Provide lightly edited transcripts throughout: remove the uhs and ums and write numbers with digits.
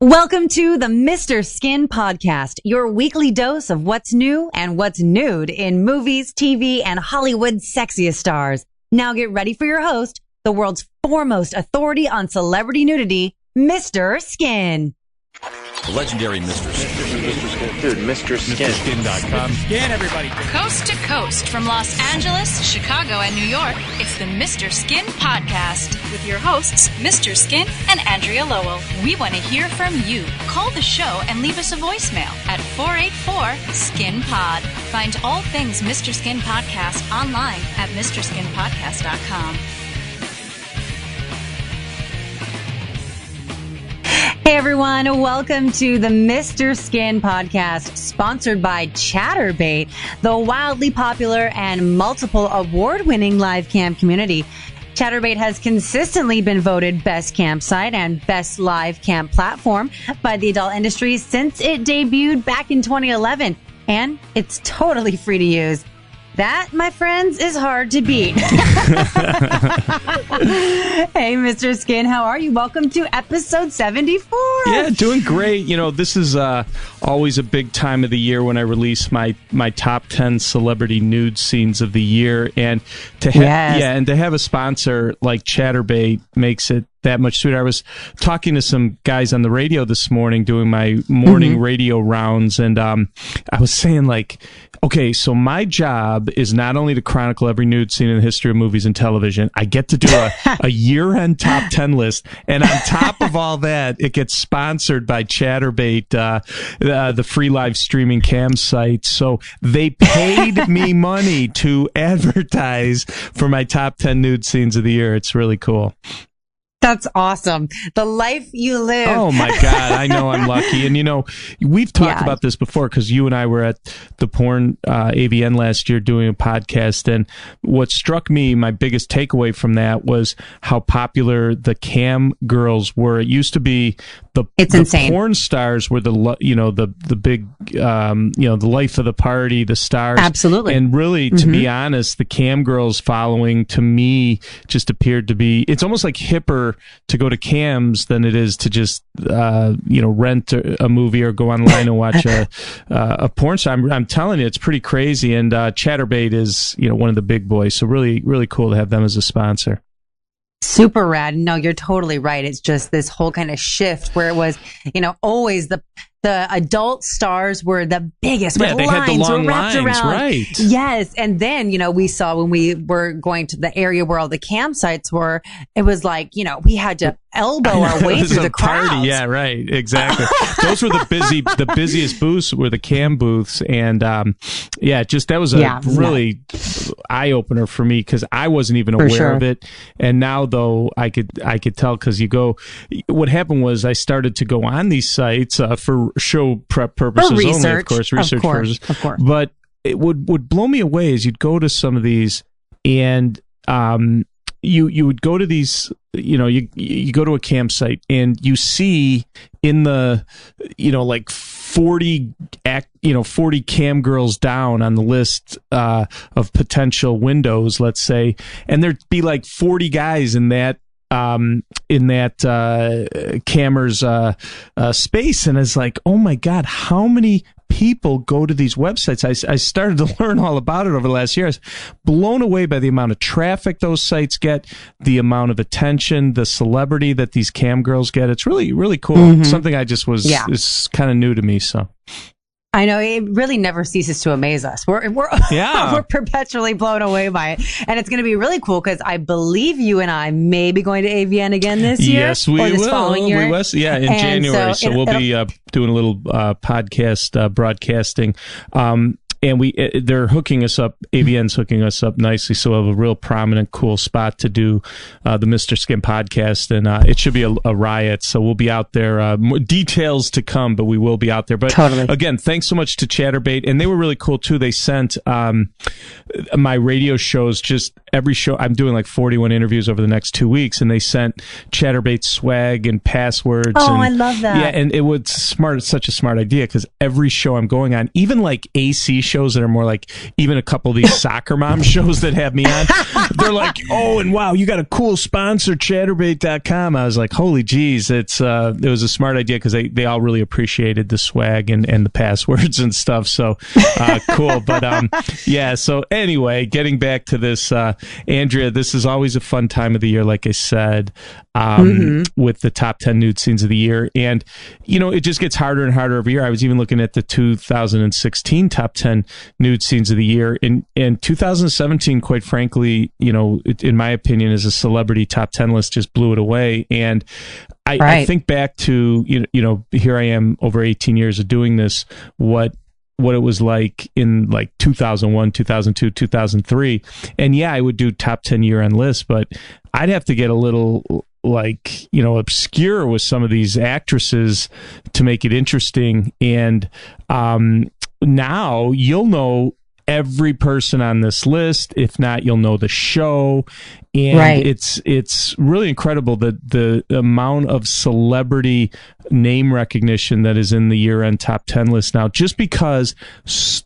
Welcome to the Mr. Skin Podcast, your weekly dose of what's new and what's nude in movies, TV, and Hollywood's sexiest stars. Now get ready for your host, the world's foremost authority on celebrity nudity, Mr. Skin. The legendary Mr. Skin. Mr. Skin. Dude, Mr. Skin. MrSkin.com. Skin, everybody. Coast to coast from Los Angeles, Chicago, and New York, it's the Mr. Skin Podcast with your hosts, Mr. Skin and Andrea Lowell. We want to hear from you. Call the show and leave us a voicemail at 484-SKIN-POD. Find all things Mr. Skin Podcast online at MrSkinPodcast.com. Hey everyone, welcome to the Mr. Skin Podcast, sponsored by Chatterbait, the wildly popular and multiple award-winning live cam community. Chatterbait has consistently been voted best campsite and best live cam platform by the adult industry since it debuted back in 2011, and it's totally free to use. That, my friends, is hard to beat. Hey, Mr. Skin, how are you? Welcome to episode 74. Yeah, doing great. You know, this is always a big time of the year when I release my top 10 celebrity nude scenes of the year, and to have a sponsor like Chatterbait makes it that much sweeter. I was talking to some guys on the radio this morning doing my morning radio rounds, and I was saying, like, okay, so my job is not only to chronicle every nude scene in the history of movies and television, I get to do a year-end top 10 list, and on top of all that, it gets sponsored by Chatterbait, the free live streaming cam site. So they paid me money to advertise for my top 10 nude scenes of the year. It's really cool. That's awesome. The life you live. Oh, my God. I know I'm lucky. And, you know, we've talked about this before because you and I were at the Porn AVN last year doing a podcast. And what struck me, my biggest takeaway from that was how popular the cam girls were. It used to be the porn stars were the big, the life of the party, the stars. Absolutely. And really, to be honest, the cam girls following to me just appeared to be, it's almost like hipper to go to cams than it is to just rent a movie or go online and watch a porn star. I'm telling you, it's pretty crazy. And Chatterbait is one of the big boys, so really, really cool to have them as a sponsor. Super rad. No, you're totally right. It's just this whole kind of shift where it was, always the adult stars were the biggest. Yeah, they had the long lines, right? Yes, and then we saw when we were going to the area where all the campsites were, it was like we had to elbow our way through the crowds. Party. Yeah, right, exactly. Those were the busiest booths were the cam booths, and that was a really eye opener for me because I wasn't even aware of it, and now though I could tell because what happened was I started to go on these sites for show prep purposes only, of course, research purposes. Of course. But it would blow me away as you'd go to some of these, and you would go to these, you go to a campsite and you see in the, 40 cam girls down on the list of potential windows, let's say, and there'd be like 40 guys in that camera's space, and it's like, oh my God, how many people go to these websites? I started to learn all about it over the last year. I was blown away by the amount of traffic those sites get, the amount of attention, the celebrity that these cam girls get. It's really, really cool. Something I just is kind of new to me. So I know it really never ceases to amaze us. We're perpetually blown away by it, and it's going to be really cool because I believe you and I may be going to AVN again this year. Yes, we will. Following year. We will. Yeah, in January. So we'll be doing a little podcast broadcasting. And they're hooking us up. AVN's hooking us up nicely, so we'll have a real prominent, cool spot to do the Mr. Skin podcast, and it should be a riot. So we'll be out there. More details to come, but we will be out there. But totally. Again, thanks so much to Chatterbait, and they were really cool too. They sent my radio shows, just every show. I'm doing like 41 interviews over the next 2 weeks, and they sent Chatterbait swag and passwords. Oh, I love that. Yeah, and it was smart. It's such a smart idea because every show I'm going on, even like AC shows that are more like even a couple of these soccer mom shows that have me on. They're like, oh, and wow, you got a cool sponsor, Chatterbait.com. I was like, holy geez, it was a smart idea because they all really appreciated the swag and the passwords and stuff. So cool. But yeah, so anyway, getting back to this, Andrea, this is always a fun time of the year, like I said, with the top 10 nude scenes of the year. And, it just gets harder and harder every year. I was even looking at the 2016 top 10 nude scenes of the year. In 2017, quite frankly, in my opinion, as a celebrity top 10 list, just blew it away. And I think back to, here I am over 18 years of doing this, what it was like in like 2001, 2002, 2003. And yeah, I would do top 10 year-end lists, but I'd have to get a little obscure with some of these actresses to make it interesting. And now you'll know every person on this list. If not, you'll know the show. And it's really incredible that the amount of celebrity name recognition that is in the year-end top 10 list now, just because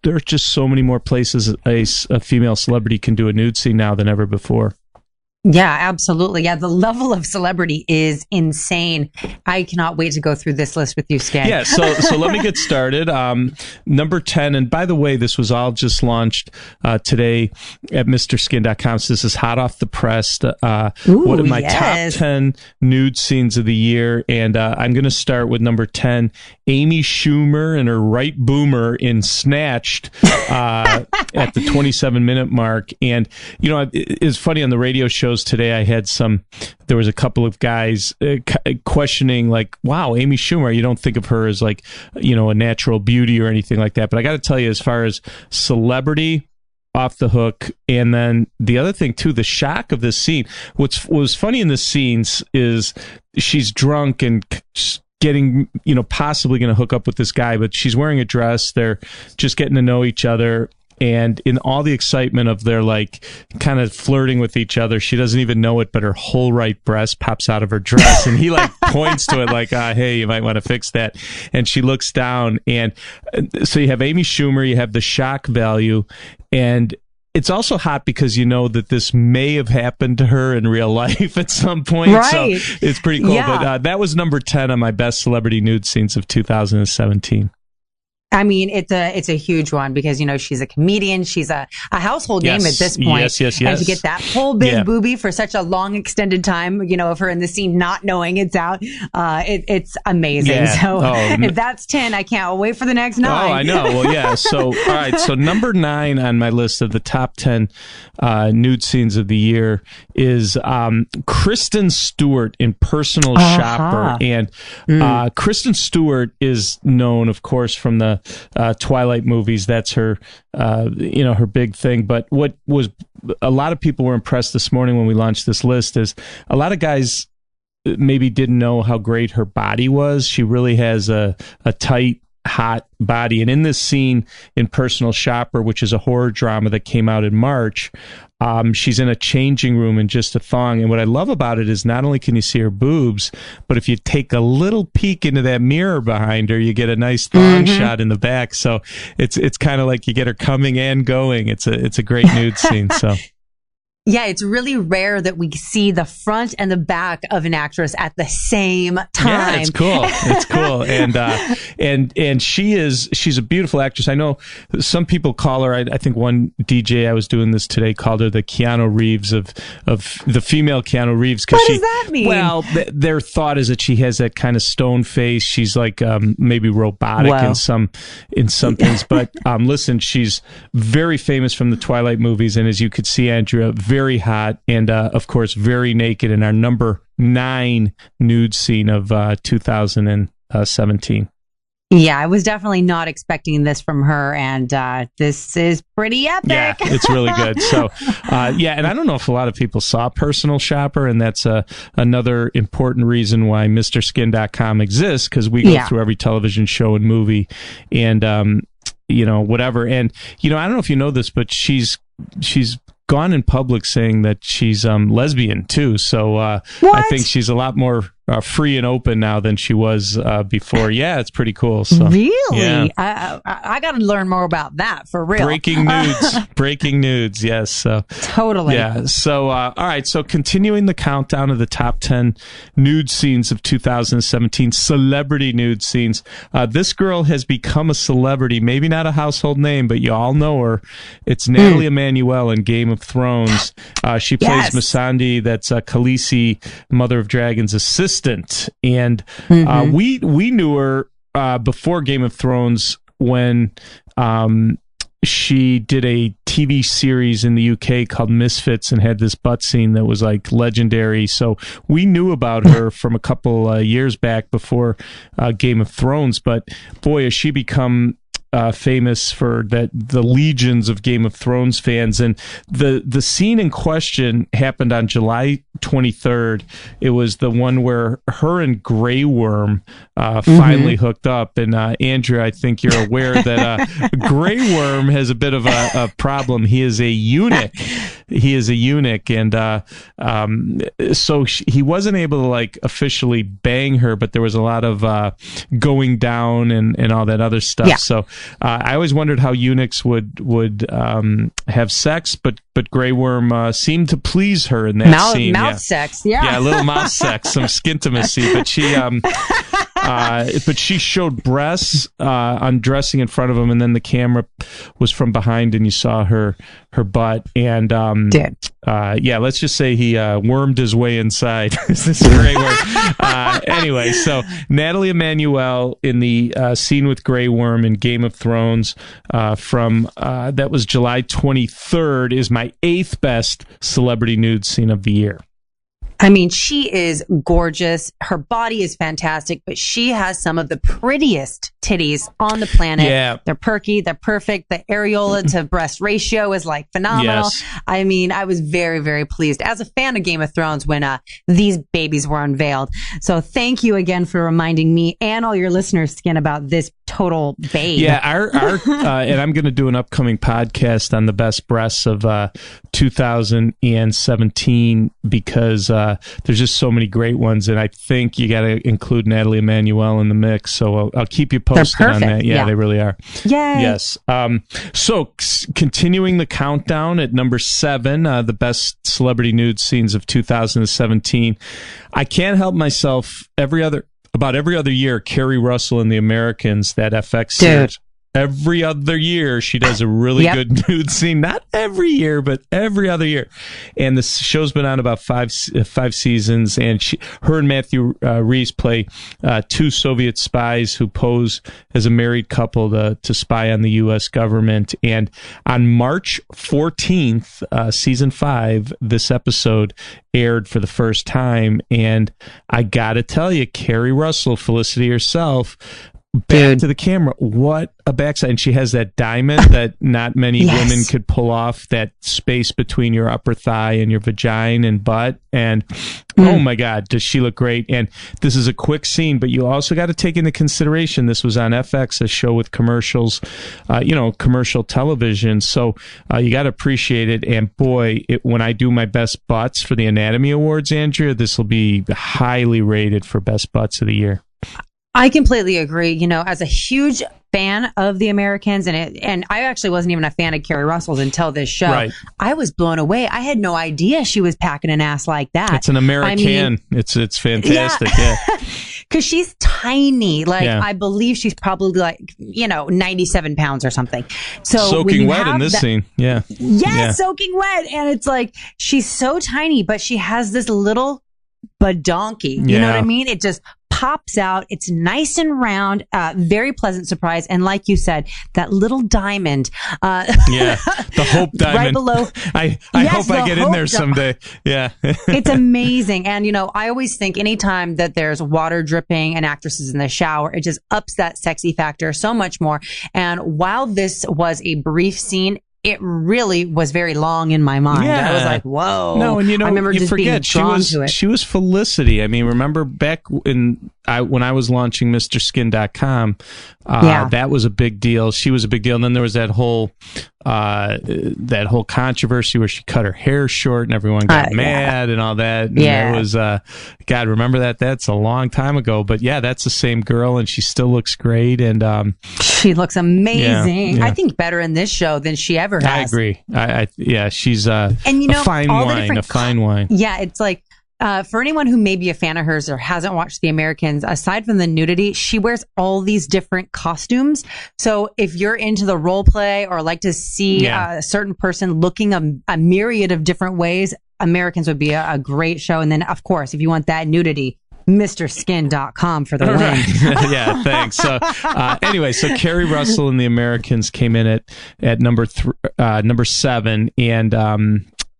there's just so many more places a female celebrity can do a nude scene now than ever before. Yeah, absolutely. Yeah, the level of celebrity is insane. I cannot wait to go through this list with you, Skin. Yeah, so let me get started. Number 10, and by the way, this was all just launched today at MrSkin.com, so this is hot off the press. One of my top 10 nude scenes of the year, and I'm going to start with number 10, Amy Schumer and her right boomer in Snatched at the 27-minute mark. And, it's funny on the radio show today, there was a couple of guys questioning like, wow, Amy Schumer, you don't think of her as like, a natural beauty or anything like that. But I got to tell you, as far as celebrity, off the hook. And then the other thing too, the shock of this scene, what was funny in this scenes is she's drunk and getting, possibly going to hook up with this guy, but she's wearing a dress. They're just getting to know each other. And in all the excitement of their like kind of flirting with each other, she doesn't even know it, but her whole right breast pops out of her dress, and he like points to it like, hey, you might want to fix that. And she looks down, and so you have Amy Schumer, you have the shock value, and it's also hot because you know that this may have happened to her in real life at some point. Right. So it's pretty cool. Yeah. But that was number 10 on my best celebrity nude scenes of 2017. I mean, it's a huge one because, she's a comedian. She's a household name at this point. Yes. And to get that whole big boobie for such a long extended time, of her in the scene not knowing it's out, it's amazing. Yeah. So if that's 10, I can't wait for the next 9. Oh, I know. Well, yeah. So, all right. So number 9 on my list of the top 10 nude scenes of the year is Kristen Stewart in Personal Shopper. And Kristen Stewart is known, of course, from the Twilight movies. That's her, her big thing. But what was a lot of people were impressed this morning when we launched this list is a lot of guys maybe didn't know how great her body was. She really has a tight, hot body. And in this scene in Personal Shopper, which is a horror drama that came out in March, she's in a changing room in just a thong. And what I love about it is not only can you see her boobs, but if you take a little peek into that mirror behind her, you get a nice thong shot in the back. So it's kind of like you get her coming and going. It's a great nude scene. So. Yeah, it's really rare that we see the front and the back of an actress at the same time. Yeah, it's cool. It's cool. And she's a beautiful actress. I know some people call her, I think one DJ I was doing this today called her the Keanu Reeves of the female Keanu Reeves. What does that mean? Well, their thought is that she has that kind of stone face. She's like maybe robotic in some things. But listen, she's very famous from the Twilight movies. And as you could see, Andrea, very hot and, of course, very naked in our number 9 nude scene of 2017. Yeah, I was definitely not expecting this from her, and this is pretty epic. Yeah, it's really good. So, and I don't know if a lot of people saw Personal Shopper, and that's another important reason why MrSkin.com exists, because we go through every television show and movie and, whatever. And, I don't know if you know this, but she's gone in public saying that she's lesbian too. So I think she's a lot more free and open now than she was before. Yeah, it's pretty cool. So, really? Yeah. I got to learn more about that for real. Breaking nudes. Yes. So totally. Yeah. So, all right. So continuing the countdown of the top 10 nude scenes of 2017, celebrity nude scenes. This girl has become a celebrity, maybe not a household name, but you all know her. It's Natalie Emanuel in Game of Thrones. She plays Missandei, that's Khaleesi, Mother of Dragons' assistant. And we knew her before Game of Thrones when she did a TV series in the UK called Misfits and had this butt scene that was like legendary. So we knew about her from a couple years back before Game of Thrones. But boy, has she become famous for the legions of Game of Thrones fans. And the scene in question happened on July 23rd. It was the one where her and Grey Worm finally hooked up. And Andrea, I think you're aware that Grey Worm has a bit of a problem. He is a eunuch. And so he wasn't able to like officially bang her, but there was a lot of going down and all that other stuff. Yeah. So I always wondered how eunuchs would have sex, but Grey Worm seemed to please her in that scene. Mouth sex, yeah, a little mouth sex, some skintimacy. But she showed breasts undressing in front of him, and then the camera was from behind, and you saw her butt. And let's just say he wormed his way inside. This is Grey Worm. Anyway, so Natalie Emanuel in the scene with Grey Worm in Game of Thrones from that was July 23rd is my 8th best celebrity nude scene of the year. I mean, she is gorgeous. Her body is fantastic, but she has some of the prettiest titties on the planet. Yeah. They're perky. They're perfect. The areola to breast ratio is like phenomenal. Yes. I mean, I was very, very pleased as a fan of Game of Thrones when these babies were unveiled. So thank you again for reminding me and all your listeners, Skin, about this total babe. Yeah, our and I'm going to do an upcoming podcast on the best breasts of 2017 because there's just so many great ones, and I think you got to include Natalie Emanuel in the mix. So I'll keep you posted on that. Yeah, they really are. Yay. Yes. So continuing the countdown at number 7, the best celebrity nude scenes of 2017. I can't help myself. About every other year, Kerry Russell in The Americans, that FX series. Every other year, she does a really good nude scene. Not every year, but every other year. And the show's been on about five seasons. And her and Matthew Rhys play 2 Soviet spies who pose as a married couple to spy on the U.S. government. And on March 14th, season 5, this episode aired for the first time. And I got to tell you, Kerry Russell, Felicity herself, back to the camera, what a backside. And she has that diamond that not many women could pull off, that space between your upper thigh and your vagina and butt. And oh my God, does she look great. And this is a quick scene, but you also got to take into consideration this was on FX, a show with commercials, commercial television. So you got to appreciate it. And boy, when I do my best butts for the Anatomy Awards, Andrea, this will be highly rated for best butts of the year. I completely agree. You know, as a huge fan of The Americans, and I actually wasn't even a fan of Kerry Russell's until this show. Right. I was blown away. I had no idea she was packing an ass like that. It's an American. I mean, it's fantastic. Yeah. Because she's tiny. I believe she's probably 97 pounds or something. So soaking wet in this scene. Yeah. Yes, soaking wet. And it's like, she's so tiny, but she has this little badonkey. You know what I mean? It just pops out. It's nice and round, very pleasant surprise. And like you said, that little diamond. The Hope Diamond. Right below. I hope I get in there someday. Yeah. It's amazing. And, I always think anytime that there's water dripping and actresses in the shower, it just ups that sexy factor so much more. And while this was a brief scene, it really was very long in my mind. I was like, whoa. No, and I remember you just forget, being drawn to it. She was Felicity. I mean, remember back in when I was launching MrSkin.com, that was a big deal. She was a big deal. And then there was that whole controversy where she cut her hair short and everyone got mad and all that. And it was, God, remember that? That's a long time ago. But yeah, that's the same girl, and she still looks great. And she looks amazing. Yeah. I think better in this show than she ever has. I agree. She's a fine wine. Yeah, it's like, for anyone who may be a fan of hers or hasn't watched The Americans, aside from the nudity, she wears all these different costumes. So if you're into the role play or like to see a certain person looking a myriad of different ways, Americans would be a great show. And then, of course, if you want that nudity, MrSkin.com for the win. Yeah, thanks. So anyway, so Carrie Russell and The Americans came in at number 7, and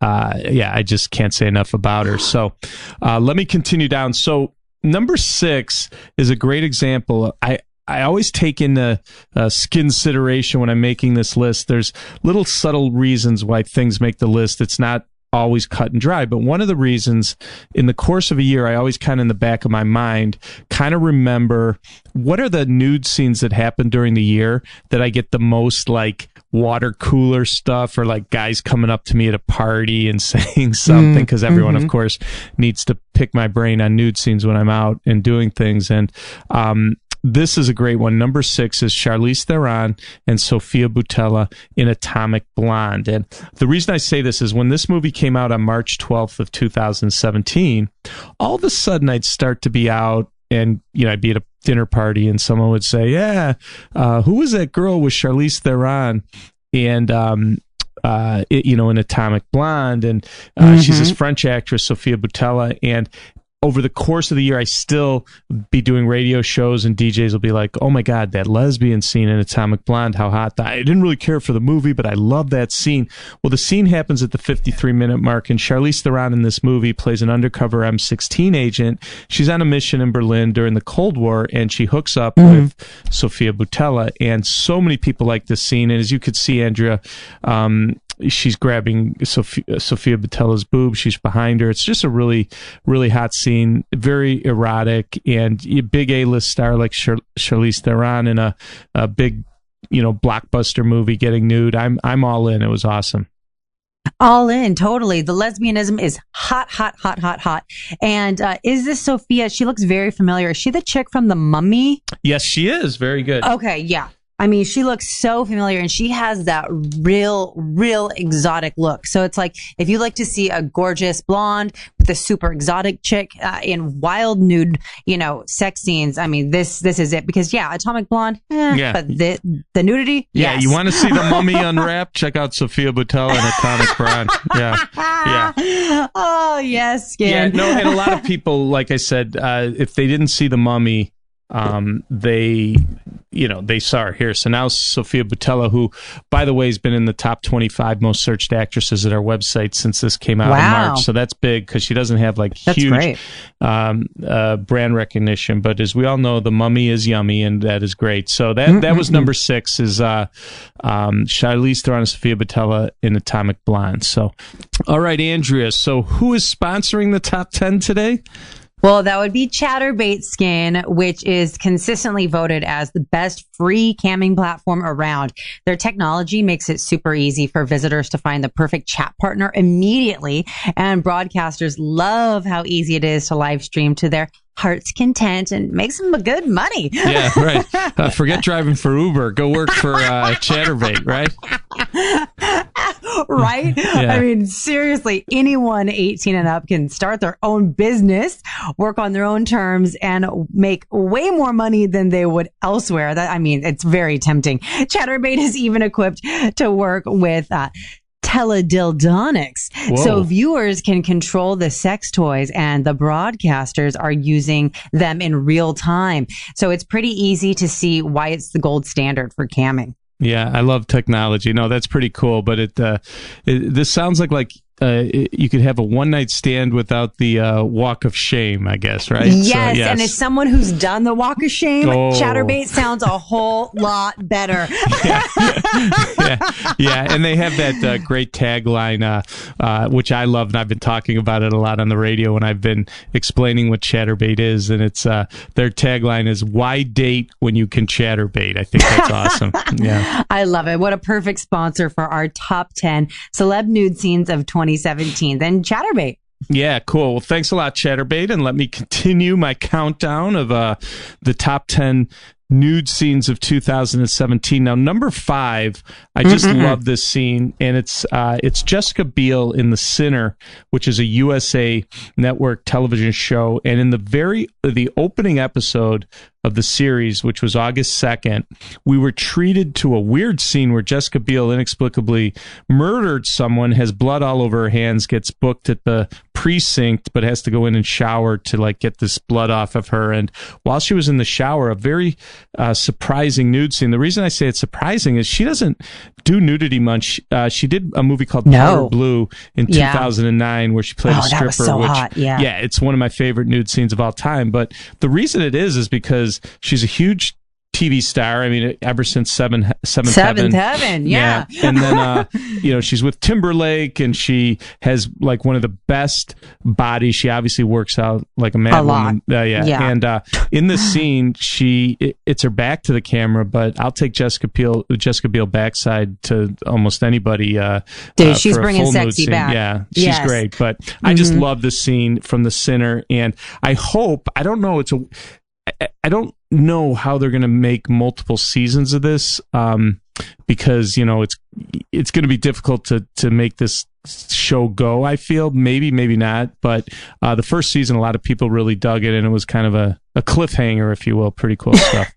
I just can't say enough about her. So let me continue down. So number 6 is a great example. I always take into consideration when I'm making this list. There's little subtle reasons why things make the list. It's not always cut and dry, but one of the reasons in the course of a year, I always kind of in the back of my mind kind of remember what are the nude scenes that happen during the year that I get the most like water cooler stuff, or like guys coming up to me at a party and saying something, because everyone of course needs to pick my brain on nude scenes when I'm out and doing things. And this is a great one. Number 6 is Charlize Theron and Sofia Boutella in Atomic Blonde. And the reason I say this is when this movie came out on March 12th of 2017, all of a sudden I'd start to be out and, I'd be at a dinner party and someone would say, who was that girl with Charlize Theron? And, in Atomic Blonde. And she's this French actress, Sofia Boutella. And over the course of the year, I still be doing radio shows, and DJs will be like, oh my God, that lesbian scene in Atomic Blonde, how hot. I didn't really care for the movie, but I love that scene. Well, the scene happens at the 53-minute mark, and Charlize Theron in this movie plays an undercover M16 agent. She's on a mission in Berlin during the Cold War, and she hooks up with Sofia Boutella, and so many people like this scene. And as you could see, Andrea, she's grabbing Sofia Boutella's boob. She's behind her. It's just a really, really hot scene, very erotic, and a big A-list star like Charlize Theron in a big, blockbuster movie getting nude. I'm all in. It was awesome. All in, totally. The lesbianism is hot, hot, hot, hot, hot. And is this Sophia? She looks very familiar. Is she the chick from The Mummy? Yes, she is. Very good. Okay, yeah. I mean, she looks so familiar, and she has that real exotic look. So it's like, if you like to see a gorgeous blonde with a super exotic chick in wild nude, sex scenes, I mean, this is it. Because Atomic Blonde, but the nudity, yes. You want to see The Mummy unwrapped? Check out Sofia Boutella and Atomic Blonde. Yeah. Oh yes, Skin. Yeah, no, and a lot of people, like I said, if they didn't see The Mummy, they saw her here. So now Sofia Boutella, who, by the way, has been in the top 25 most searched actresses at our website since this came out in March. So that's big because she doesn't have huge brand recognition. But as we all know, The Mummy is yummy, and that is great. So that was number 6 is Charlize Theron and Sofia Boutella in Atomic Blonde. So, all right, Andrea. So who is sponsoring the top 10 today? Well, that would be Chatterbait Skin, which is consistently voted as the best free camming platform around. Their technology makes it super easy for visitors to find the perfect chat partner immediately, and broadcasters love how easy it is to live stream to their heart's content and make some good money. Yeah, right. Forget driving for Uber. Go work for Chatterbait, right? Right? Yeah. I mean, seriously, anyone 18 and up can start their own business, work on their own terms, and make way more money than they would elsewhere. It's very tempting. Chatterbait is even equipped to work with teledildonics. So viewers can control the sex toys, and the broadcasters are using them in real time. So it's pretty easy to see why it's the gold standard for camming. Yeah, I love technology. No, that's pretty cool. But this sounds like you could have a one-night stand without the walk of shame, I guess, right? Yes, and as someone who's done the walk of shame, Chatterbait sounds a whole lot better. Yeah, and they have that great tagline, which I love, and I've been talking about it a lot on the radio when I've been explaining what Chatterbait is, and it's their tagline is, "Why date when you can Chatterbait?" I think that's awesome. Yeah, I love it. What a perfect sponsor for our top 10 celeb nude scenes of 2017. Then Chatterbait. Yeah, cool. Well, thanks a lot, Chatterbait, and let me continue my countdown of the top 10 nude scenes of 2017. Now, number 5, I just love this scene, and it's Jessica Biel in The Sinner, which is a USA Network television show, and in the opening episode of the series, which was August 2nd, we were treated to a weird scene where Jessica Biel inexplicably murdered someone, has blood all over her hands, gets booked at the precinct, but has to go in and shower to like get this blood off of her. And while she was in the shower, a very surprising nude scene. The reason I say it's surprising is she doesn't do nudity much. She did a movie called Powder Blue in 2009 where she played a stripper. That was so hot. Yeah, it's one of my favorite nude scenes of all time. But the reason it is because she's a huge TV star. I mean, ever since Seventh Heaven. Yeah. And then, she's with Timberlake, and she has like one of the best bodies. She obviously works out like a mad woman. And in this scene, it's her back to the camera, but I'll take Jessica Biel backside to almost anybody. Dude, she's bringing sexy back. Yeah, she's great. But I just love the scene from The Sinner, and I don't know how they're going to make multiple seasons of this, because it's going to be difficult to make this show go. I feel maybe not, but the first season, a lot of people really dug it, and it was kind of a cliffhanger, if you will. Pretty cool stuff.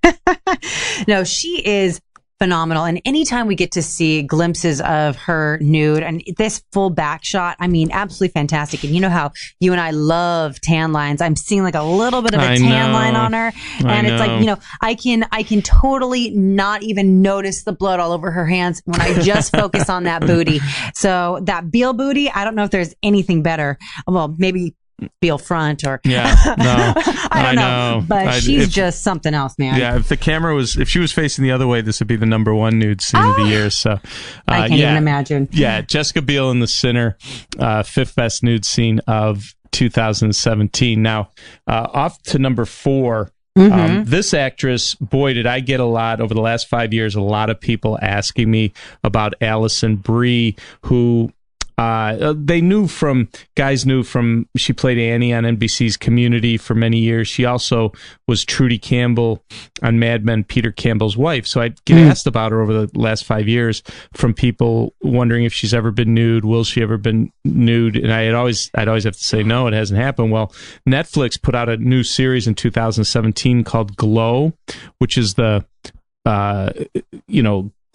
No, she is phenomenal. And anytime we get to see glimpses of her nude and this full back shot, I mean, absolutely fantastic. And you know how you and I love tan lines. I'm seeing like a little bit of a tan line on her. And it's like, I can totally not even notice the blood all over her hands when I just focus on that booty. So that Biel booty, I don't know if there's anything better. Well, maybe Biel front or I don't know, but she's just something else, man. Yeah, if she was facing the other way, this would be the number 1 nude scene of the year. So I can't even imagine. Yeah, Jessica Biel in The Sinner, 5th best nude scene of 2017. Now, off to number 4. This actress, boy, did I get a lot over the last 5 years, a lot of people asking me about Alison Brie, who guys knew from she played Annie on NBC's Community for many years. She also was Trudy Campbell on Mad Men, Peter Campbell's wife. So I get asked about her over the last 5 years from people wondering if she's ever been nude. Will she ever been nude? And I'd always have to say no, it hasn't happened. Well, Netflix put out a new series in 2017 called Glow, which is the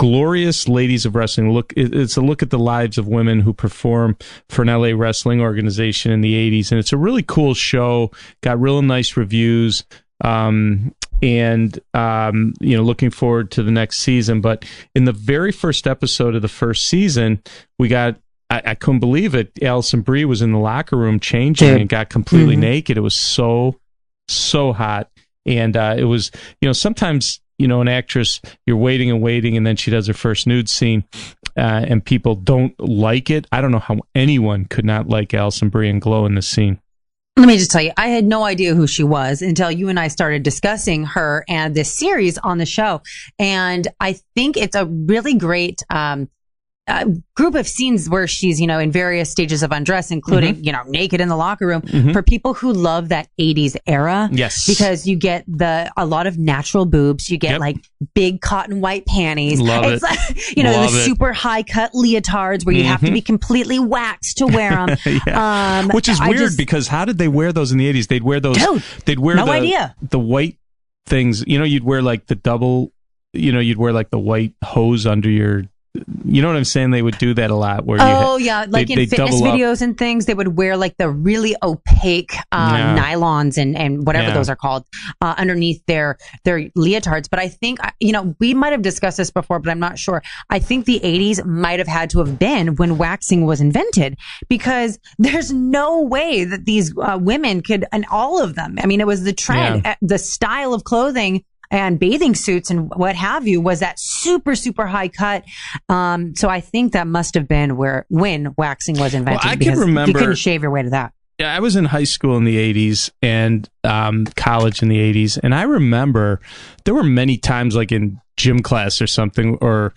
Glorious Ladies of Wrestling. It's a look at the lives of women who perform for an LA wrestling organization in the 80s. And it's a really cool show, got real nice reviews. Looking forward to the next season. But in the very first episode of the first season, we got, I couldn't believe it, Alison Brie was in the locker room changing and got completely naked. It was so hot. And it was, sometimes, an actress, you're waiting and then she does her first nude scene, and people don't like it. I don't know how anyone could not like Alison Brie and Glow in this scene. Let me just tell you, I had no idea who she was until you and I started discussing her and this series on the show. And I think it's a really great group of scenes where she's, in various stages of undress, including, naked in the locker room, for people who love that 80s era. Yes. Because you get a lot of natural boobs. You get like big cotton white panties. Love the super high cut leotards where you have to be completely waxed to wear them. Which is weird because how did they wear those in the 80s? They'd wear those. Dude, they'd wear the white things. You'd wear like the double, you'd wear like the white hose under your you know what I'm saying? They would do that a lot. Where like in fitness videos and things, they would wear like the really opaque nylons and whatever those are called underneath their leotards. But I think, we might have discussed this before, but I'm not sure. I think the 80s might have had to have been when waxing was invented, because there's no way that these women could, and all of them, I mean, it was the trend, the style of clothing and bathing suits and what have you was that super, super high cut. So I think that must have been when waxing was invented. Well, I can remember, you couldn't shave your way to that. Yeah, I was in high school in the 80s and college in the 80s. And I remember there were many times like in gym class or something, or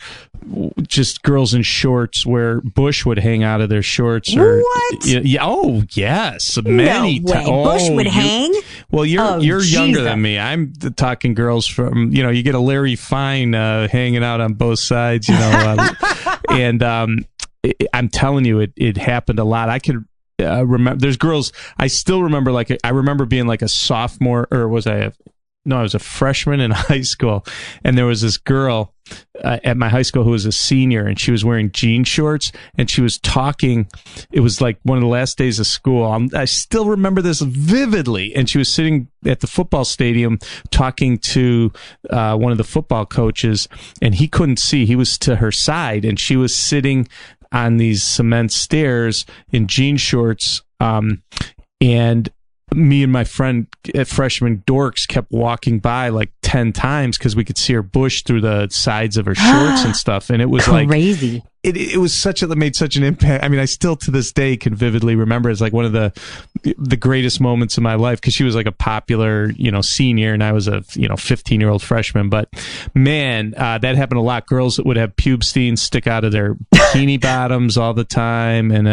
just girls in shorts where bush would hang out of their shorts. Or, what? Yeah. Oh, yes. Many times. Bush would hang? Well, you're younger than me. I'm talking girls from, you get a Larry Fine hanging out on both sides, and I'm telling you, it happened a lot. I could remember, there's girls, I still remember, I remember being like a sophomore, or I was a freshman in high school, and there was this girl at my high school who was a senior, and she was wearing jean shorts, and she was talking. It was like one of the last days of school. I still remember this vividly, and she was sitting at the football stadium talking to one of the football coaches, and he couldn't see. He was to her side, and she was sitting on these cement stairs in jean shorts, and me and my friend at freshman dorks kept walking by like 10 times because we could see her bush through the sides of her shorts and stuff. And it was crazy. Like, it was it made such an impact. I mean, I still to this day can vividly remember it as like one of the greatest moments of my life, because she was like a popular, senior, and I was a, 15-year-old freshman. But man, that happened a lot. Girls that would have pubescenes stick out of their bikini bottoms all the time. And,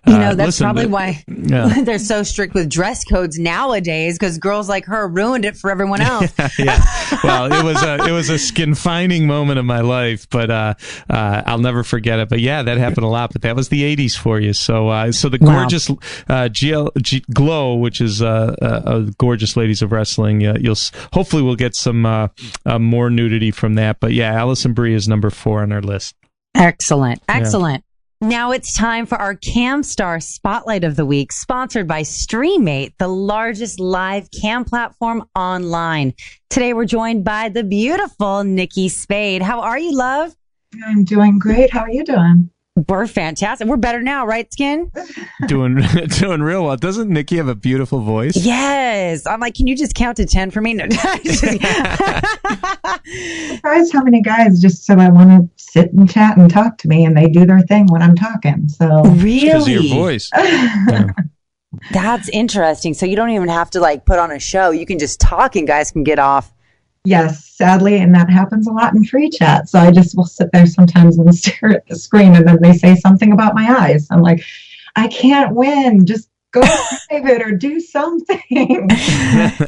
that's probably why they're so strict with dress codes nowadays, because girls like her ruined it for everyone else. Yeah. Well, it was a skin-fining moment of my life, but I'll never forget it. But yeah, that happened a lot. But that was the 80s for you. So the gorgeous Glow, which is gorgeous ladies of wrestling. Hopefully we'll get some more nudity from that. But yeah, Allison Brie is number 4 on our list. Excellent. Now it's time for our CamStar Spotlight of the Week, sponsored by StreamMate, the largest live cam platform online. Today we're joined by the beautiful Nikki Spade. How are you, love? I'm doing great. How are you doing? We're fantastic. We're better now, right, Skin? Doing real well. Doesn't Nikki have a beautiful voice? Yes. I'm like, can you just count to 10 for me? No. Surprised how many guys just said, I want to sit and chat and talk to me, and they do their thing when I'm talking. So really? Because of your voice. Yeah. That's interesting. So you don't even have to like put on a show. You can just talk and guys can get off. Yes, sadly, and that happens a lot in free chat. So I just will sit there sometimes and stare at the screen, and then they say something about my eyes. I'm like, I can't win. Just go private or do something.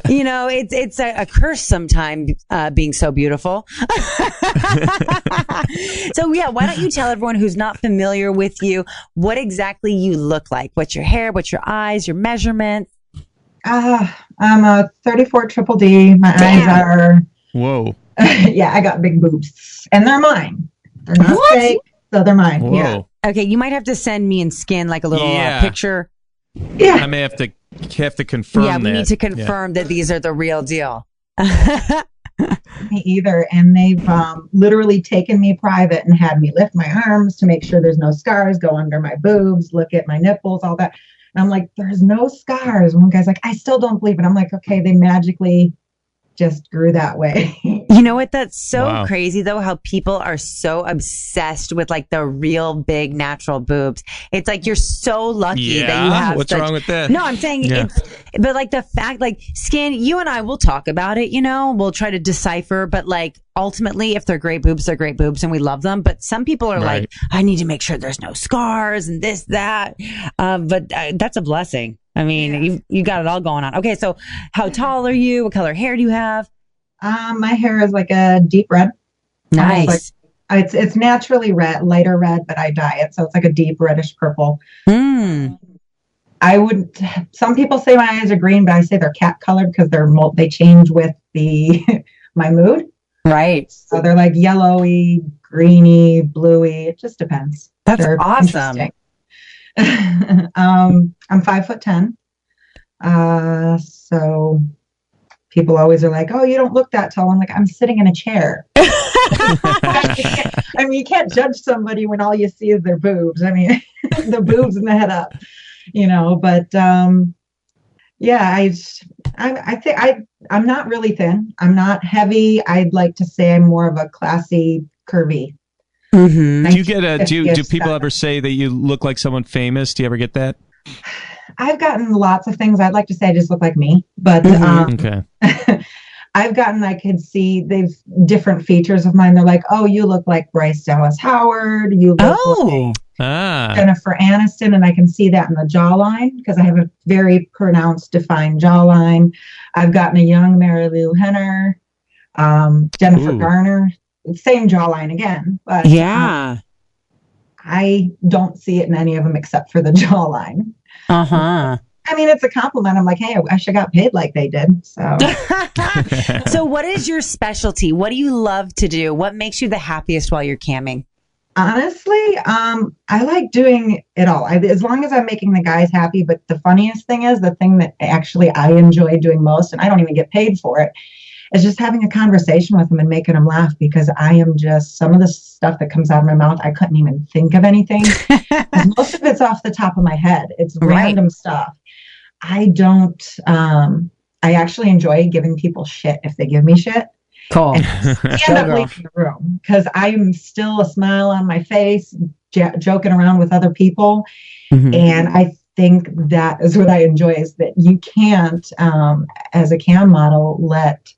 It's a curse sometimes being so beautiful. So yeah, why don't you tell everyone who's not familiar with you what exactly you look like? What's your hair? What's your eyes? Your measurements? I'm a 34 triple D. My eyes are... Whoa. Yeah, I got big boobs. And they're mine. They're not fake, so they're mine. Whoa. Yeah. Okay, you might have to send me and Skin like a little picture. Yeah. I may have to confirm that. Yeah, we need to confirm that these are the real deal. Me either. And they've literally taken me private and had me lift my arms to make sure there's no scars, go under my boobs, look at my nipples, all that. And I'm like, there's no scars. One guy's like, I still don't believe it. I'm like, okay, they magically just grew that way. You know what? That's so crazy, though, how people are so obsessed with like the real big natural boobs. It's like you're so lucky that you have. What's wrong with that? No, I'm saying but like the fact, like Skin, you and I will talk about it, we'll try to decipher, but like ultimately, if they're great boobs, they're great boobs and we love them. But some people are like, I need to make sure there's no scars and this, that. But that's a blessing. I mean, you got it all going on. Okay, so how tall are you? What color hair do you have? My hair is like a deep red. Nice. It's naturally red, lighter red, but I dye it, so it's like a deep reddish purple. Mm. Some people say my eyes are green, but I say they're cat colored because they change with my mood. Right. So they're like yellowy, greeny, bluey. It just depends. That's They're awesome. I'm 5'10". So people always are like, "Oh, you don't look that tall." I'm like, "I'm sitting in a chair." I mean, you can't judge somebody when all you see is their boobs. I mean, the boobs and the head up, But yeah, I think I'm not really thin. I'm not heavy. I'd like to say I'm more of a classy, curvy. Mm-hmm. Do people ever say that you look like someone famous? Do you ever get that? I've gotten lots of things. I'd like to say I just look like me, but Okay. I've gotten, I could see they've different features of mine. They're like, "Oh, you look like Bryce Dallas Howard. You look like Jennifer Aniston." And I can see that in the jawline because I have a very pronounced, defined jawline. I've gotten a young Mary Lou Henner, Jennifer Garner, same jawline again. But yeah, I don't see it in any of them except for the jawline. Uh-huh. I mean, it's a compliment. I'm like, hey, I wish I got paid like they did. So, So what is your specialty? What do you love to do? What makes you the happiest while you're camming? Honestly, I like doing it all. As long as I'm making the guys happy. But the funniest thing is the thing that actually I enjoy doing most, and I don't even get paid for it, is just having a conversation with them and making them laugh, because I am just, some of the stuff that comes out of my mouth, I couldn't even think of anything. Most of it's off the top of my head. It's random stuff. I actually enjoy giving people shit if they give me shit. Cool. And end up leaving the room because I'm still a smile on my face, joking around with other people. Mm-hmm. And I think that is what I enjoy, is that you can't, as a cam model, let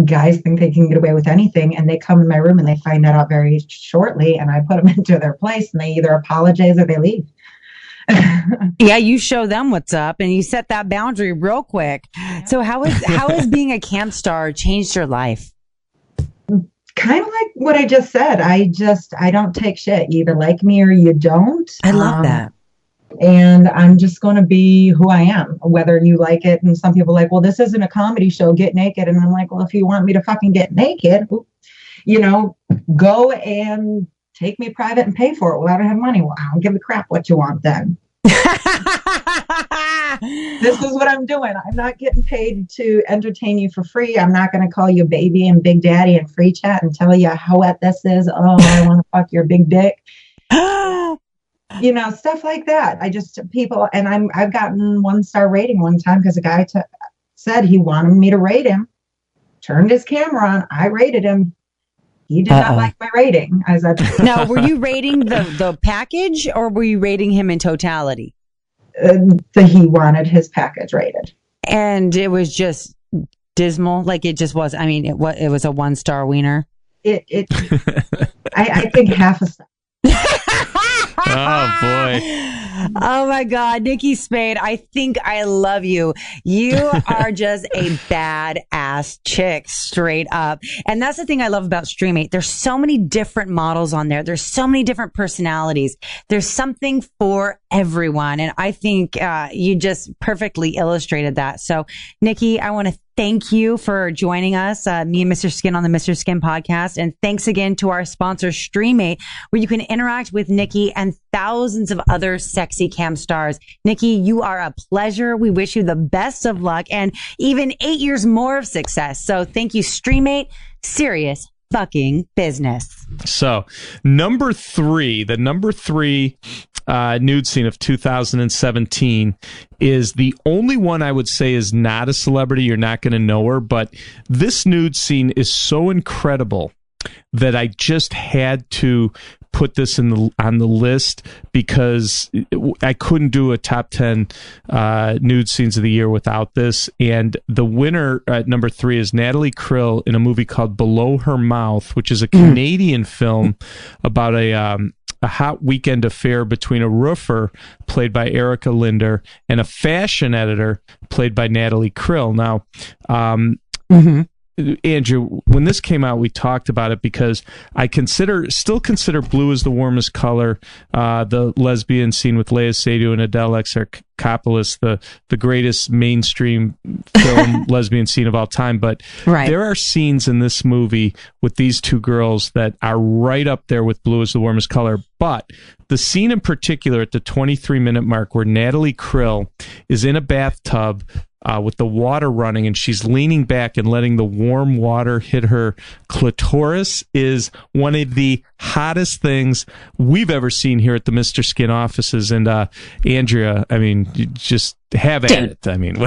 guys think they can get away with anything, and they come in my room and they find that out very shortly, and I put them into their place and they either apologize or they leave. Yeah, you show them what's up and you set that boundary real quick. So how is being a camp star changed your life? Kind of like what I just said. I don't take shit. You either like me or you don't. I love that. And I'm just going to be who I am, whether you like it. And some people are like, well, this isn't a comedy show, get naked. And I'm like, well, if you want me to fucking get naked, go and take me private and pay for it. Well, I don't have money. Well, I don't give a crap what you want then. This is what I'm doing. I'm not getting paid to entertain you for free. I'm not going to call you baby and big daddy and free chat and tell you how wet this is. Oh, I want to fuck your big dick. Stuff like that. I've gotten 1-star rating one time because a guy said he wanted me to rate him, turned his camera on. I rated him. He did not like my rating. I said, now, were you rating the package or were you rating him in totality? He wanted his package rated. And it was just dismal. Like it just was. I mean, it was a 1-star wiener. I think half a star. Oh boy. Oh my God, Nikki Spade, I think I love you. You are just a badass chick, straight up. And that's the thing I love about Stream8. There's so many different models on there. There's so many different personalities. There's something for everyone. And I think you just perfectly illustrated that. So, Nikki, I want to thank you for joining us, me and Mr. Skin on the Mr. Skin podcast. And thanks again to our sponsor, Stream8, where you can interact with Nikki and thousands of other sexy cam stars. Nikki, you are a pleasure. We wish you the best of luck and even 8 years more of success. So thank you, Stream8. Serious fucking business. So number three nude scene of 2017 is the only one I would say is not a celebrity. You're not going to know her, but this nude scene is so incredible that I just had to put this on the list because I couldn't do a top 10 nude scenes of the year without this. And the winner at number 3 is Natalie Krill in a movie called Below Her Mouth, which is a Canadian film about a hot weekend affair between a roofer, played by Erica Linder, and a fashion editor, played by Natalie Krill. Now, Andrew, when this came out, we talked about it because I still consider Blue is the warmest color, the lesbian scene with Lea Seydoux and Adele Exarchopoulos, the greatest mainstream film lesbian scene of all time. But there are scenes in this movie with these two girls that are right up there with Blue is the warmest color. But the scene in particular at the 23-minute mark where Natalie Krill is in a bathtub with the water running and she's leaning back and letting the warm water hit her clitoris is one of the hottest things we've ever seen here at the Mr. Skin offices. And Andrea, I mean, you just have at it. I mean,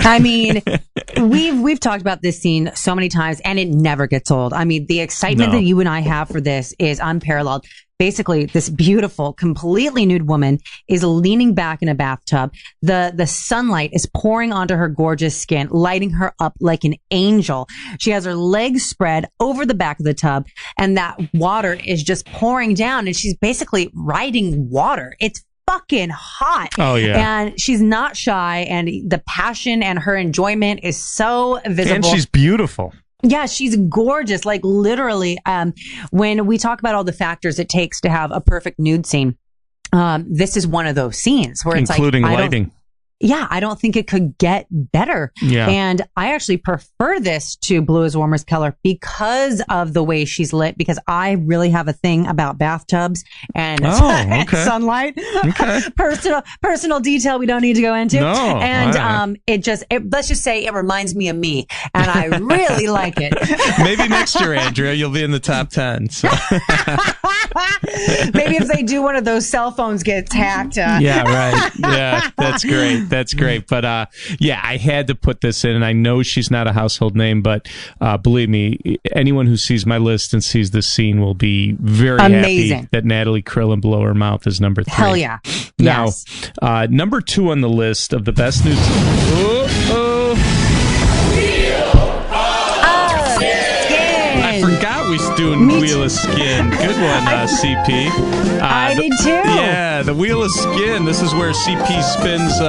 we've talked about this scene so many times and it never gets old. I mean, the excitement that you and I have for this is unparalleled. Basically, this beautiful, completely nude woman is leaning back in a bathtub. The sunlight is pouring onto her gorgeous skin, lighting her up like an angel. She has her legs spread over the back of the tub, and that water is just pouring down, and she's basically riding water. It's fucking hot. Oh, yeah. And she's not shy, and the passion and her enjoyment is so visible. And she's beautiful. Yeah, she's gorgeous. Like literally, when we talk about all the factors it takes to have a perfect nude scene, this is one of those scenes where it's including lighting. I don't think it could get better. Yeah. And I actually prefer this to Blue is Warmer's Color because of the way she's lit, because I really have a thing about bathtubs and sunlight. Okay. Personal detail we don't need to go into. No. And let's just say it reminds me of me, and I really like it. Maybe next year, Andrea, you'll be in the top 10. So. Maybe if they do one of those cell phones gets hacked. Yeah, right. Yeah, that's great. That's great. But I had to put this in, and I know she's not a household name, but believe me, anyone who sees my list and sees this scene will be very happy that Natalie Krill and Below Her Mouth is number 3. Hell yeah. Now, yes. Number 2 on the list of the best news. I forgot we was doing Wheel of Skin. Good one, CP. I did too. Yeah, the Wheel of Skin. This is where CP spins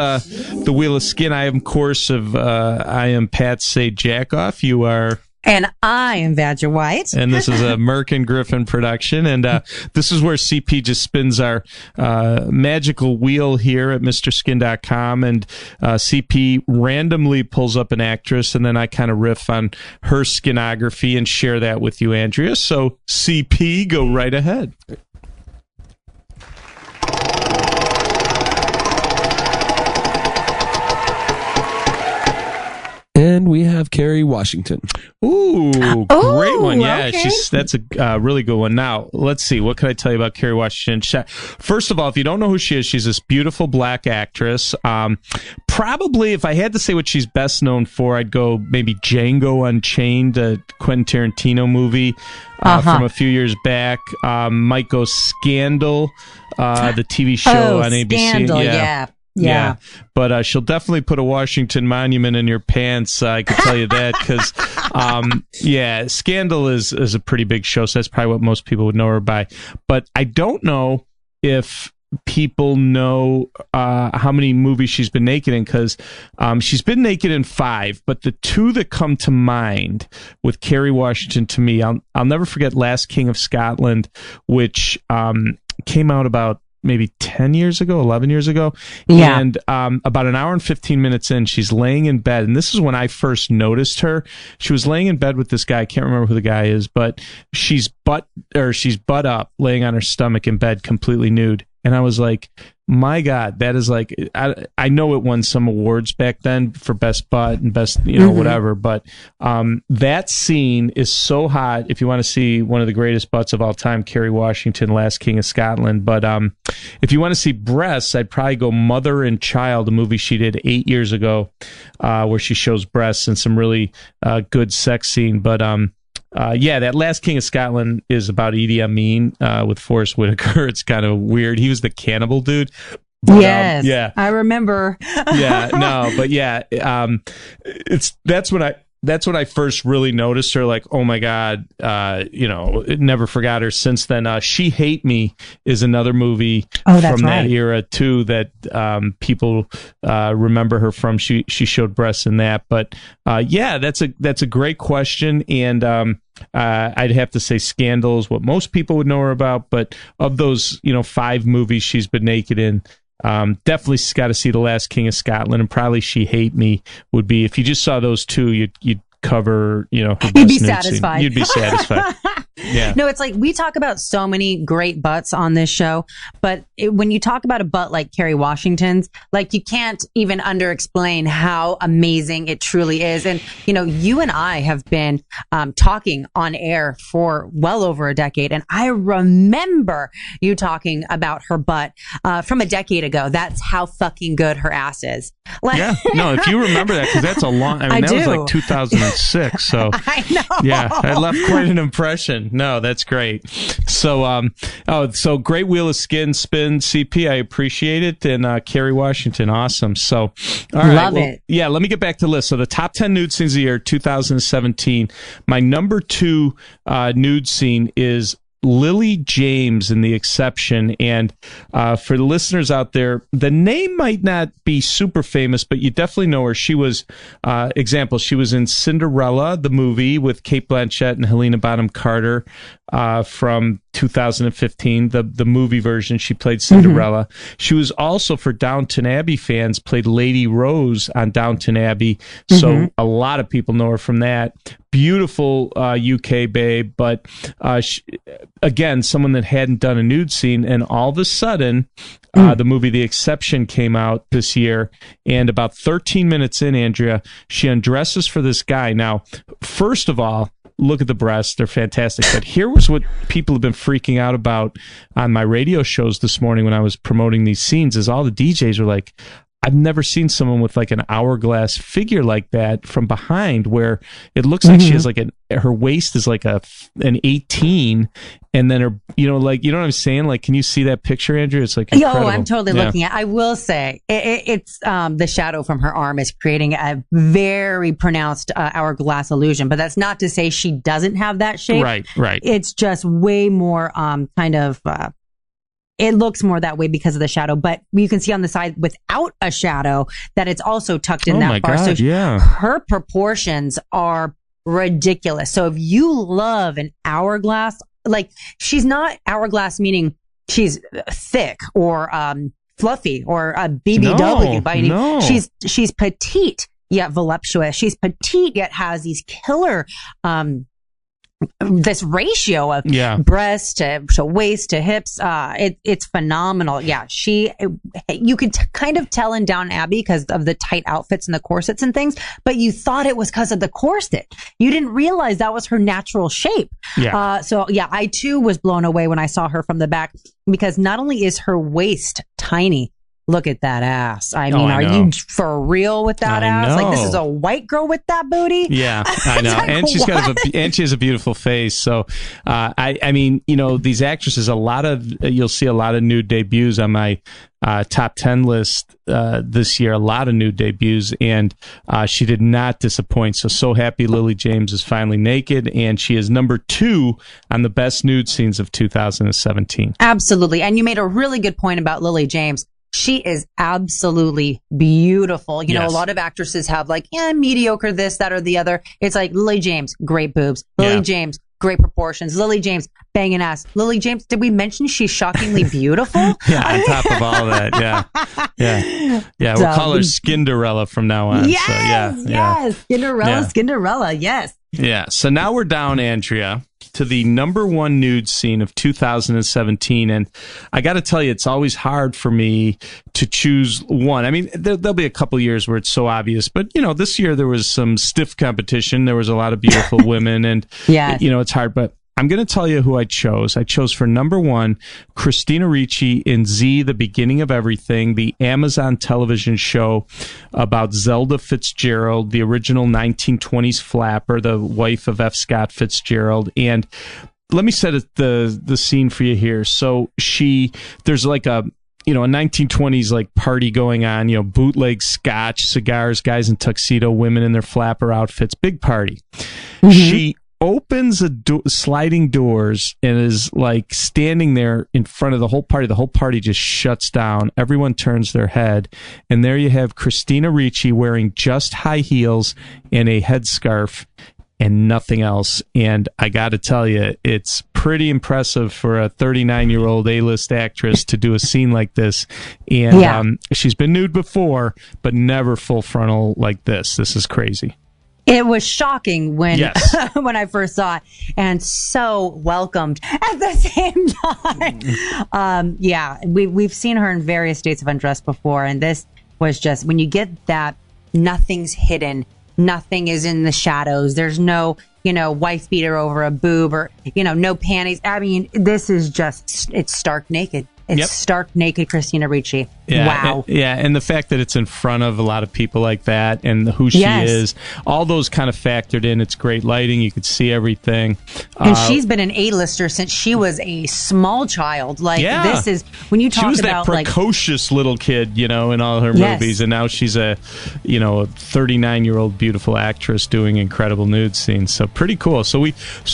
the Wheel of Skin. I am, of course, I am Pat Say Jackoff. You are... And I am Badger White. And this is a Merck and Griffin production. And this is where CP just spins our magical wheel here at MrSkin.com. And CP randomly pulls up an actress, and then I kind of riff on her skinography and share that with you, Andrea. So, CP, go right ahead. And we have Kerry Washington. Ooh, great one. Yeah, okay. That's a really good one. Now, let's see. What can I tell you about Kerry Washington? First of all, if you don't know who she is, she's this beautiful black actress. Probably, if I had to say what she's best known for, I'd go maybe Django Unchained, a Quentin Tarantino movie from a few years back. Might go Scandal, the TV show on ABC. Scandal, yeah. But she'll definitely put a Washington Monument in your pants. I can tell you that because, Scandal is a pretty big show, so that's probably what most people would know her by. But I don't know if people know how many movies she's been naked in, because she's been naked in 5, but the 2 that come to mind with Kerry Washington to me, I'll never forget Last King of Scotland, which came out about maybe 10 years ago, 11 years ago. Yeah. And about an hour and 15 minutes in, she's laying in bed. And this is when I first noticed her. She was laying in bed with this guy. I can't remember who the guy is, but she's butt up, laying on her stomach in bed, completely nude. And I was like, my God, that is like, I know it won some awards back then for best butt and best, whatever. But that scene is so hot. If you want to see one of the greatest butts of all time, Kerry Washington, Last King of Scotland. But if you want to see breasts, I'd probably go Mother and Child, a movie she did 8 years ago, where she shows breasts and some really good sex scene. But that Last King of Scotland is about Idi Amin with Forrest Whitaker. It's kind of weird. He was the cannibal dude. But, yes, I remember. That's when that's when I first really noticed her. Like, oh my God, never forgot her since then. She Hate Me is another movie from that era too that people remember her from. She showed breasts in that. But that's a great question, and I'd have to say Scandal is what most people would know her about. But of those 5 movies she's been naked in, definitely got to see The Last King of Scotland, and probably She Hate Me would be, if you just saw those two, you'd cover, her you'd be satisfied. You'd be satisfied. Yeah. No, it's like we talk about so many great butts on this show, but when you talk about a butt like Kerry Washington's, like you can't even underexplain how amazing it truly is. And, you and I have been talking on air for well over a decade. And I remember you talking about her butt from a decade ago. That's how fucking good her ass is. Yeah. No, if you remember that, because that's a long, that was like 2006. So I know. Yeah, I left quite an impression. No, that's great. So, so great Wheel of Skin spin, CP. I appreciate it. And Kerry Washington, awesome. So, all right. Love it. Yeah, let me get back to the list. So the top 10 nude scenes of the year, 2017. My number 2 nude scene is Lily James in The Exception. And for the listeners out there, the name might not be super famous, but you definitely know her. She was, she was in Cinderella, the movie with Cate Blanchett and Helena Bonham Carter from 2015, the movie version. She played Cinderella. Mm-hmm. She was also, for Downton Abbey fans, played Lady Rose on Downton Abbey. So a lot of people know her from that. Beautiful UK babe, but again, someone that hadn't done a nude scene, and all of a sudden, the movie The Exception came out this year, and about 13 minutes in, Andrea, she undresses for this guy. Now, first of all, look at the breasts. They're fantastic. But here was what people have been freaking out about on my radio shows this morning when I was promoting these scenes, is all the DJs were like, I've never seen someone with like an hourglass figure like that from behind, where it looks like she has like her waist is like an 18, and then her, you know what I'm saying? Like, can you see that picture, Andrew? It's like incredible. I'm totally looking at. I will say it's the shadow from her arm is creating a very pronounced hourglass illusion, but that's not to say she doesn't have that shape. Right. It's just way more kind of. It looks more that way because of the shadow, but you can see on the side without a shadow that it's also tucked in that far. God, so her proportions are ridiculous. So if you love an hourglass, like she's not hourglass meaning she's thick or fluffy or a BBW by any means. She's petite yet voluptuous. She's petite yet has these killer this ratio of breast to waist to hips, it's phenomenal. Yeah, you could kind of tell in Downton Abbey because of the tight outfits and the corsets and things, but you thought it was because of the corset. You didn't realize that was her natural shape. I too was blown away when I saw her from the back, because not only is her waist tiny, look at that ass. I mean, are you for real with that ass? Like, this is a white girl with that booty? Yeah, I know. And she has a beautiful face. So, I mean, these actresses, you'll see a lot of nude debuts on my top 10 list this year. A lot of nude debuts, and she did not disappoint. So happy Lily James is finally naked, and she is number 2 on the best nude scenes of 2017. Absolutely. And you made a really good point about Lily James. She is absolutely beautiful. A lot of actresses have like, mediocre this, that, or the other. It's like Lily James, great boobs. Lily James, great proportions. Lily James, banging ass. Lily James, did we mention she's shockingly beautiful? On top of all that, yeah. We'll call her Skinderella from now on. Yes, Skinderella, yes. Yeah, so now we're down, Andrea, to the number 1 nude scene of 2017, and I got to tell you, it's always hard for me to choose one. I mean, there'll be a couple years where it's so obvious, but this year there was some stiff competition. There was a lot of beautiful women, and it's hard, but I'm going to tell you who I chose. I chose for number 1, Christina Ricci in Z, The Beginning of Everything, the Amazon television show about Zelda Fitzgerald, the original 1920s flapper, the wife of F. Scott Fitzgerald. And let me set the scene for you here. So there's like a a 1920s like party going on, bootleg scotch, cigars, guys in tuxedo, women in their flapper outfits, big party. Mm-hmm. She opens sliding doors and is like standing there in front of the whole party. The whole party just shuts down. Everyone turns their head. And there you have Christina Ricci wearing just high heels and a headscarf and nothing else. And I got to tell you, it's pretty impressive for a 39-year-old A-list actress to do a scene like this. And she's been nude before, but never full frontal like this. This is crazy. It was shocking when when I first saw it, and so welcomed at the same time. We've seen her in various states of undress before, and this was just, when you get that, nothing's hidden, nothing is in the shadows. There's no, wife beater over a boob, or no panties. I mean, this is just, it's stark naked. It's stark naked Christina Ricci. Yeah, wow. And the fact that it's in front of a lot of people like that, and who she is, all those kind of factored in. It's great lighting. You could see everything. And she's been an A-lister since she was a small child. This is, when you talk about... She was that precocious little kid, in all her movies, and now she's a 39-year-old beautiful actress doing incredible nude scenes. So pretty cool. So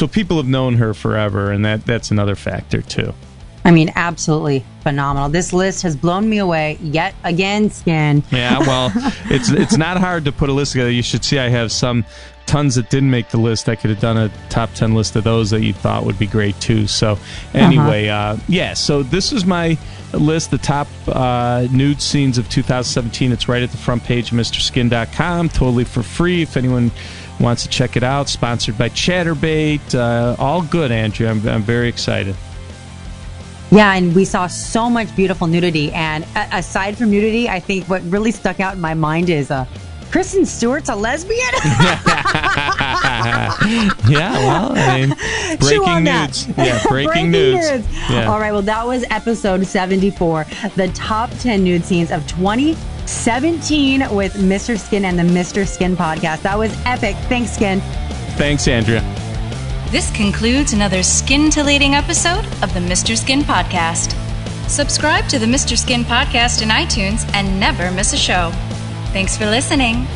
people have known her forever, and that's another factor, too. I mean, absolutely phenomenal. This list has blown me away yet again, Skin. Yeah, well, it's not hard to put a list together. You should see I have tons that didn't make the list. I could have done a top 10 list of those that you thought would be great, too. So anyway, so this is my list, the top nude scenes of 2017. It's right at the front page of MrSkin.com, totally for free if anyone wants to check it out. Sponsored by Chatterbait. All good, Andrew. I'm very excited. Yeah, and we saw so much beautiful nudity. And aside from nudity, I think what really stuck out in my mind is Kristen Stewart's a lesbian. Yeah, well, I mean, breaking nudes. Yeah, breaking nudes. Yeah. All right, well, that was episode 74, the top 10 nude scenes of 2017 with Mr. Skin and the Mr. Skin podcast. That was epic. Thanks, Skin. Thanks, Andrea. This concludes another scintillating episode of the Mr. Skin Podcast. Subscribe to the Mr. Skin Podcast in iTunes and never miss a show. Thanks for listening.